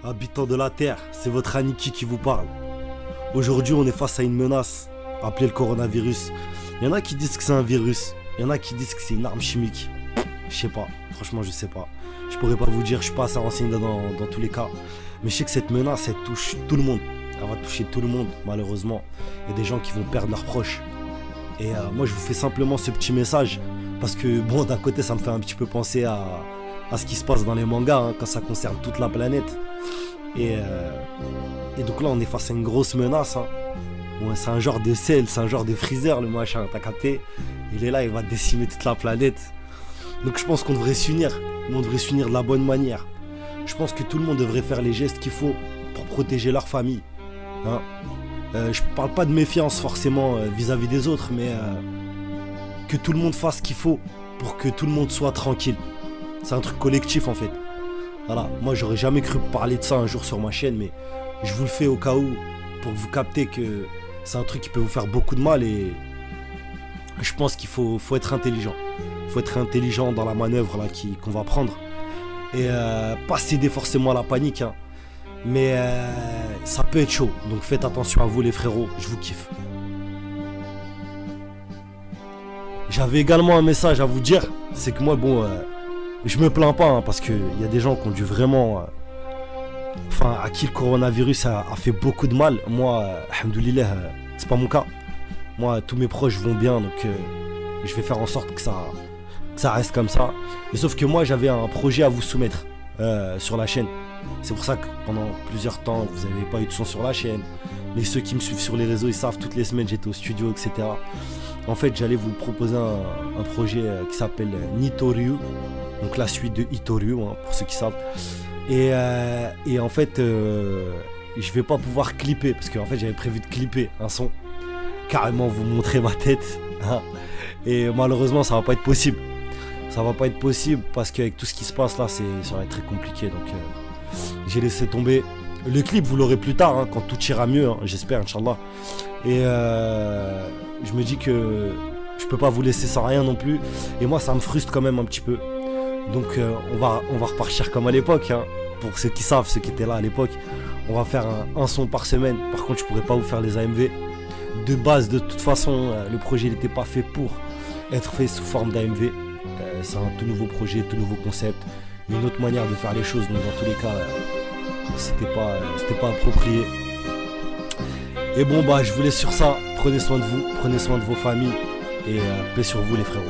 Habitants de la Terre, c'est votre Aniki qui vous parle. Aujourd'hui, on est face à une menace, appelée le coronavirus. Il y en a qui disent que c'est un virus, il y en a qui disent que c'est une arme chimique. Je sais pas, franchement, je sais pas. Je pourrais pas vous dire, je suis pas assez renseigné dans tous les cas. Mais je sais que cette menace, elle touche tout le monde. Elle va toucher tout le monde, malheureusement. Il y a des gens qui vont perdre leurs proches. Et moi, je vous fais simplement ce petit message. Parce que, bon, d'un côté, ça me fait un petit peu penser à ce qui se passe dans les mangas, hein, quand ça concerne toute la planète. Et donc là, on est face à une grosse menace. Hein. Ouais, c'est un genre de Cell, c'est un genre de Freezer, le machin, t'as capté. Il est là, il va décimer toute la planète. Donc je pense qu'on devrait s'unir. On devrait s'unir de la bonne manière. Je pense que tout le monde devrait faire les gestes qu'il faut pour protéger leur famille. Hein. Je parle pas de méfiance forcément vis-à-vis des autres, mais que tout le monde fasse ce qu'il faut pour que tout le monde soit tranquille. C'est un truc collectif en fait. Voilà, moi j'aurais jamais cru parler de ça un jour sur ma chaîne, mais je vous le fais au cas où, pour que vous captez que c'est un truc qui peut vous faire beaucoup de mal et je pense qu'il faut être intelligent. Il faut être intelligent dans la manœuvre là, qu'on va prendre. Et pas céder forcément à la panique, hein. Mais ça peut être chaud, donc faites attention à vous les frérots, je vous kiffe. J'avais également un message à vous dire, c'est que moi bon, je me plains pas, hein, parce qu'il y a des gens qui ont dû vraiment... à qui le coronavirus a fait beaucoup de mal. Moi, alhamdoulilah, c'est pas mon cas. Moi, tous mes proches vont bien, donc je vais faire en sorte que ça reste comme ça. Mais sauf que moi, j'avais un projet à vous soumettre sur la chaîne. C'est pour ça que pendant plusieurs temps, vous n'avez pas eu de son sur la chaîne. Mais ceux qui me suivent sur les réseaux, ils savent, toutes les semaines, j'étais au studio, etc. En fait, j'allais vous proposer un projet qui s'appelle Nitoryu. Donc la suite de Itoryu, hein, pour ceux qui savent. Et en fait, je vais pas pouvoir clipper, parce qu'en fait, j'avais prévu de clipper un son. Carrément vous montrer ma tête. Hein. Et malheureusement, ça va pas être possible. Ça va pas être possible, parce qu'avec tout ce qui se passe là, ça va être très compliqué. Donc j'ai laissé tomber. Le clip, vous l'aurez plus tard, hein, quand tout ira mieux, hein, j'espère, Inch'Allah. Et je me dis que je peux pas vous laisser sans rien non plus. Et moi, ça me frustre quand même un petit peu. Donc on va repartir comme à l'époque, hein. Pour ceux qui savent, ceux qui étaient là à l'époque. On va faire un son par semaine. Par contre, je pourrais pas vous faire les AMV. De base, de toute façon, le projet n'était pas fait pour être fait sous forme d'AMV. C'est un tout nouveau projet, tout nouveau concept. Une autre manière de faire les choses. Donc dans tous les cas, c'était pas approprié. Et bon, bah je vous laisse sur ça. Prenez soin de vous, prenez soin de vos familles. Et paix sur vous les frérots.